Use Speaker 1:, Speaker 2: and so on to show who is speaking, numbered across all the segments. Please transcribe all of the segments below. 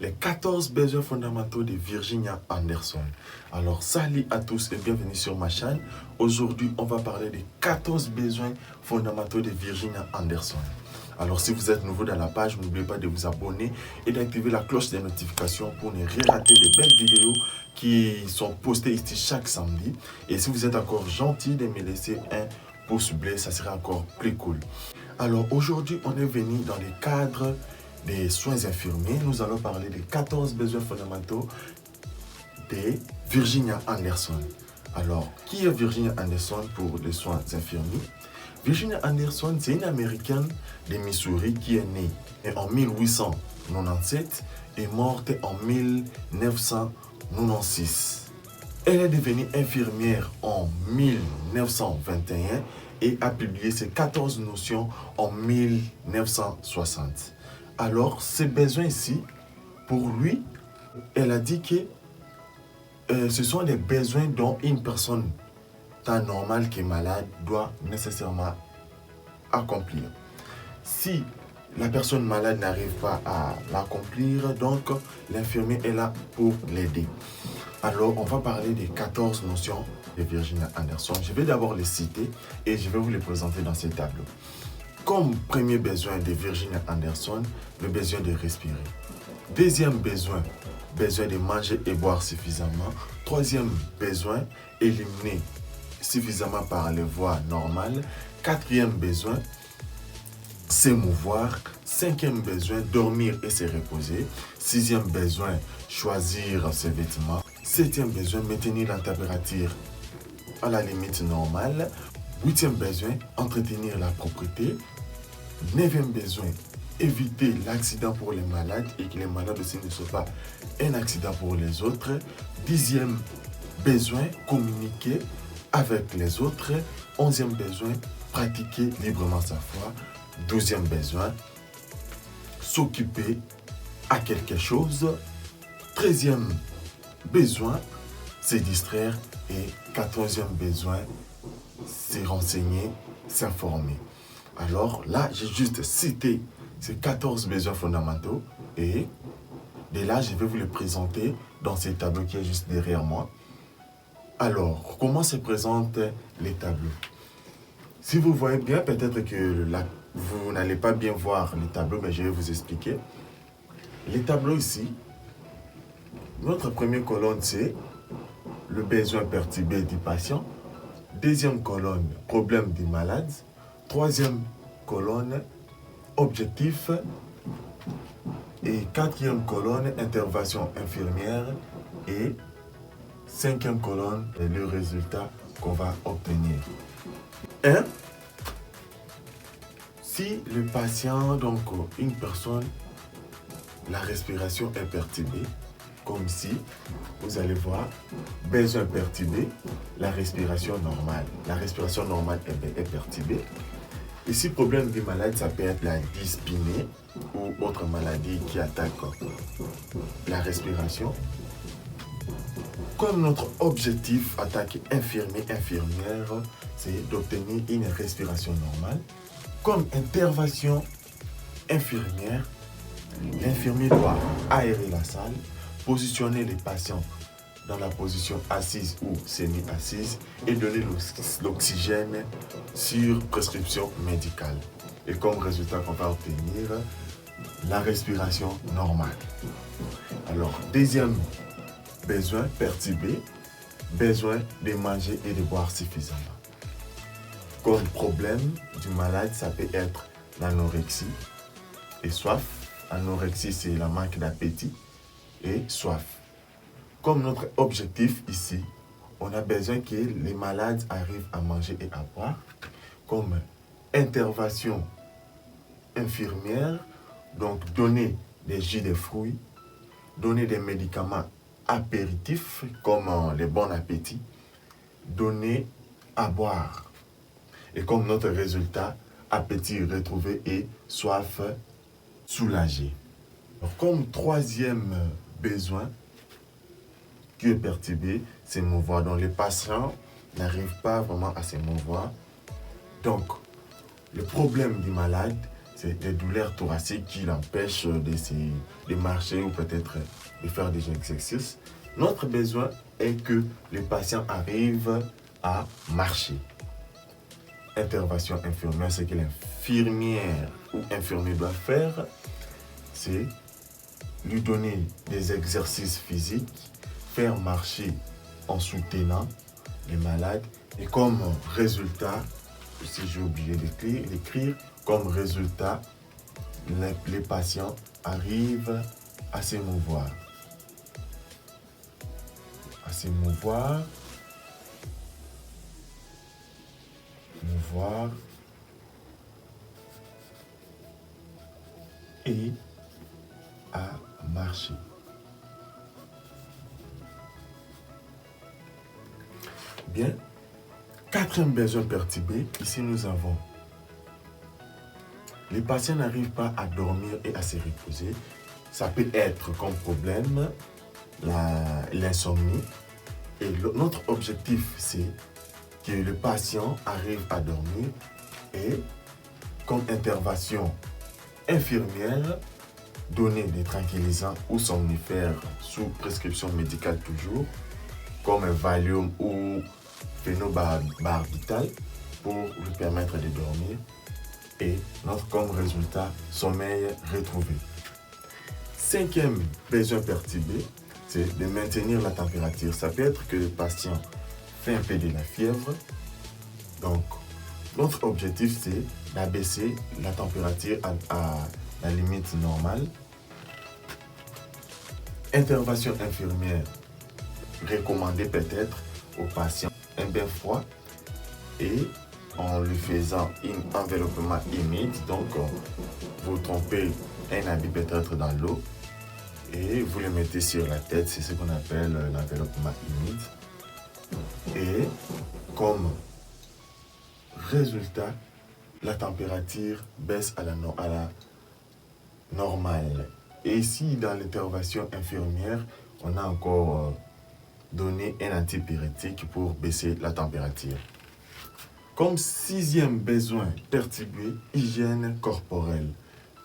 Speaker 1: les 14 besoins fondamentaux de Virginia Anderson. Alors, salut à tous et bienvenue sur ma chaîne. Aujourd'hui, on va parler des 14 besoins fondamentaux de Virginia Anderson. Alors, si vous êtes nouveau dans la page, n'oubliez pas de vous abonner et d'activer la cloche des notifications pour ne rien rater des belles vidéos qui sont postées ici chaque samedi. Et si vous êtes encore gentil de me laisser un pouce bleu, ça serait encore plus cool. Alors, aujourd'hui, on est venu dans le cadre des soins infirmiers. Nous allons parler des 14 besoins fondamentaux de Virginia Anderson. Alors, qui est Virginia Anderson pour les soins infirmiers? Virginia Anderson, c'est une Américaine de Missouri qui est née en 1897 et morte en 1996. Elle est devenue infirmière en 1921 et a publié ses 14 notions en 1960. Alors, ces besoins ici, pour lui, elle a dit que ce sont des besoins dont une personne tant normale qui est malade doit nécessairement accomplir. Si la personne malade n'arrive pas à l'accomplir, donc l'infirmier est là pour l'aider. Alors, on va parler des 14 notions de Virginia Anderson. Je vais d'abord les citer et je vais vous les présenter dans ce tableau. Comme premier besoin de Virginia Anderson, le besoin de respirer. Deuxième besoin, besoin de manger et boire suffisamment. Troisième besoin, éliminer suffisamment par les voies normales. Quatrième besoin, s'émouvoir. Cinquième besoin, dormir et se reposer. Sixième besoin, choisir ses vêtements. Septième besoin, maintenir la température à la limite normale. Huitième besoin, entretenir la propreté. Neuvième besoin, éviter l'accident pour les malades et que les malades aussi ne soient pas un accident pour les autres. Dixième besoin, communiquer avec les autres. Onzième besoin, pratiquer librement sa foi. Douzième besoin, s'occuper à quelque chose. Treizième besoin, se distraire. Et quatorzième besoin, se renseigner, s'informer. Alors là, j'ai juste cité ces 14 besoins fondamentaux et de là, je vais vous les présenter dans ce tableau qui est juste derrière moi. Alors, comment se présentent les tableaux? Si vous voyez bien, peut-être que vous n'allez pas bien voir les tableaux, mais je vais vous expliquer. Les tableaux ici, notre première colonne, c'est le besoin perturbé du patient. Deuxième colonne, problème du malade. Troisième colonne, objectif. Et quatrième colonne, intervention infirmière. Et cinquième colonne, le résultat qu'on va obtenir. 1. Si le patient, donc une personne, la respiration est perturbée, comme si, vous allez voir, besoin perturbé, la respiration normale. La respiration normale est perturbée. Ici, problème du malade, ça peut être la dyspnée ou autre maladie qui attaque la respiration. Comme notre objectif attaque infirmier, infirmière, c'est d'obtenir une respiration normale. Comme intervention infirmière, l'infirmier doit aérer la salle, positionner les patients dans la position assise ou semi-assise et donner l'oxygène sur prescription médicale. Et comme résultat qu'on va obtenir la respiration normale. Alors, deuxième besoin perturbé, besoin de manger et de boire suffisamment. Comme problème du malade, ça peut être l'anorexie et soif. Anorexie, c'est la manque d'appétit et soif. Comme notre objectif ici, on a besoin que les malades arrivent à manger et à boire. Comme intervention infirmière, donc donner des jus de fruits, donner des médicaments apéritifs comme les bons appétits, donner à boire. Et comme notre résultat, appétit retrouvé et soif soulagé. Alors, comme troisième besoin qui est perturbé, s'émouvoir. Donc les patients n'arrivent pas vraiment à s'émouvoir. Donc, le problème du malade, c'est des douleurs thoraciques qui l'empêchent de marcher ou peut-être de faire des exercices. Notre besoin est que le patient arrive à marcher. Intervention infirmière, ce que l'infirmière ou infirmier doit faire, c'est lui donner des exercices physiques, faire marcher en soutenant les malades et comme résultat, si j'ai oublié d'écrire, comme résultat, les patients arrivent à s'émouvoir. Mouvoir et à marcher. Bien, quatrième besoin perturbé, ici nous avons les patients n'arrivent pas à dormir et à se reposer. Ça peut être comme problème l'insomnie. Et notre objectif, c'est que le patient arrive à dormir et comme intervention infirmière, donner des tranquillisants ou somnifères sous prescription médicale toujours, comme un Valium ou phénobarbital pour lui permettre de dormir et comme résultat, sommeil retrouvé. Cinquième besoin perturbé, c'est de maintenir la température. Ça peut être que le patient fait un peu de la fièvre. Donc, notre objectif, c'est d'abaisser la température à la limite normale. Intervention infirmière recommandée peut-être au patient un bain froid et en lui faisant un enveloppement humide. Donc, vous trempez un habit peut-être dans l'eau et vous le mettez sur la tête. C'est ce qu'on appelle l'enveloppement humide. Et comme résultat, la température baisse à la normale. Et ici, dans l'intervention infirmière, on a encore donné un antipyrétique pour baisser la température. Comme sixième besoin perturbé, hygiène corporelle.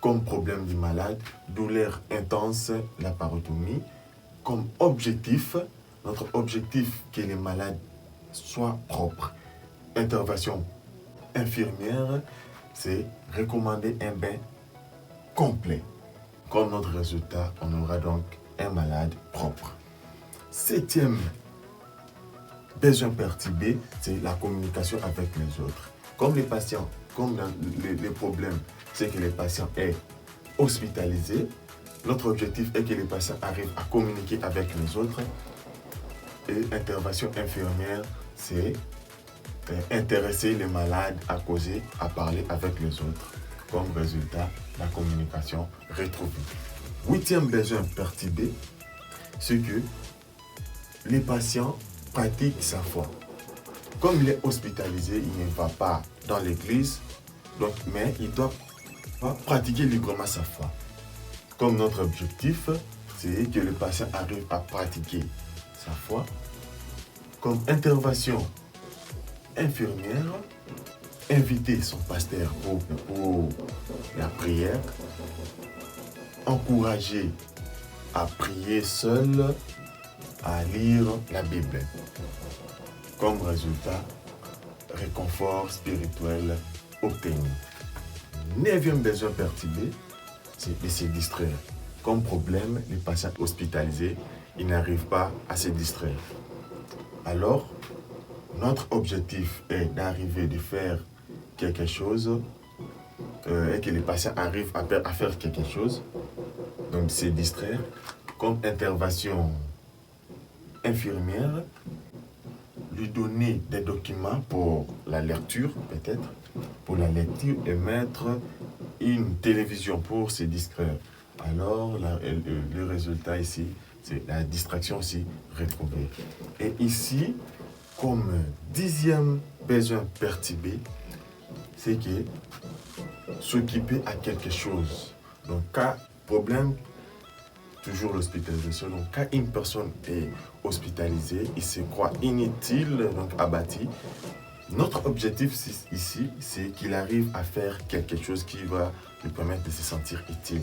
Speaker 1: Comme problème du malade, douleur intense, la parotomie. Comme objectif, notre objectif que les malades soient propres. Intervention infirmière, c'est recommander un bain complet. Comme notre résultat, on aura donc un malade propre. Septième besoin perturbé, c'est la communication avec les autres. Comme les patients, comme les problèmes, c'est que les patients est hospitalisé. Notre objectif est que les patients arrivent à communiquer avec les autres. Et intervention infirmière, c'est intéresser les malades à causer, à parler avec les autres. Comme résultat, la communication retrouvée. Huitième besoin perturbé, c'est que les patients pratiquent sa foi. Comme il est hospitalisé, il ne va pas dans l'église, mais il doit pratiquer librement sa foi. Comme notre objectif, c'est que le patient arrive à pratiquer sa foi. Comme intervention infirmière, inviter son pasteur pour la prière, encourager à prier seul, à lire la Bible. Comme résultat, réconfort spirituel obtenu. Neuvième besoin perturbé, c'est de se distraire. Comme problème, les patients hospitalisés, ils n'arrivent pas à se distraire. Alors, notre objectif est d'arriver de faire quelque chose et que les patients arrivent à faire quelque chose, donc se distraire, comme intervention infirmière, lui donner des documents pour la lecture, peut-être, et mettre une télévision pour se distraire. Alors, le résultat ici, c'est la distraction aussi retrouvée. Et ici, comme dixième besoin perturbé, c'est que s'occuper à quelque chose. Donc, cas problème, toujours l'hospitalisation. Donc, quand une personne est hospitalisée, il se croit inutile, donc abattu. Notre objectif ici, c'est qu'il arrive à faire quelque chose qui va lui permettre de se sentir utile.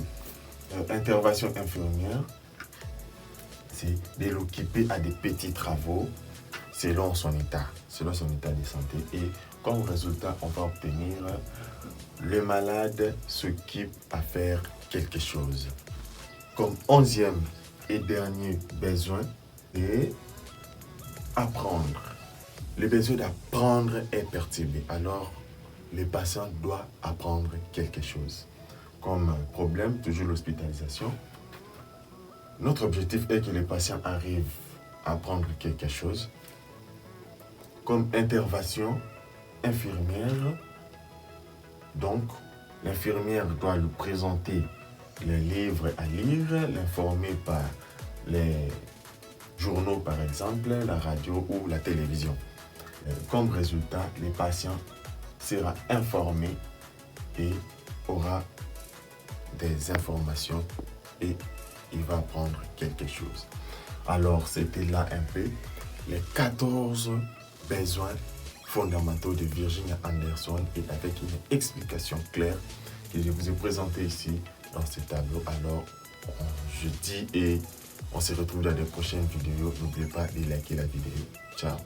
Speaker 1: Intervention infirmière, c'est de l'occuper à des petits travaux selon son état de santé. Et comme résultat, on va obtenir le malade s'occupe à faire quelque chose. Comme 11e et dernier besoin, et apprendre. Le besoin d'apprendre est perturbé. Alors, le patient doit apprendre quelque chose. Comme problème, toujours l'hospitalisation. Notre objectif est que le patient arrive à apprendre quelque chose. Comme intervention infirmière, donc l'infirmière doit lui présenter les livres à lire, l'informer par les journaux par exemple, la radio ou la télévision. Comme résultat, le patient sera informé et aura des informations et il va apprendre quelque chose. Alors, c'était là un peu les 14 besoins fondamentaux de Virginia Anderson et avec une explication claire que je vous ai présentée ici dans ce tableau. Alors, je dis et on se retrouve dans les prochaines vidéos. N'oubliez pas de liker la vidéo. Ciao.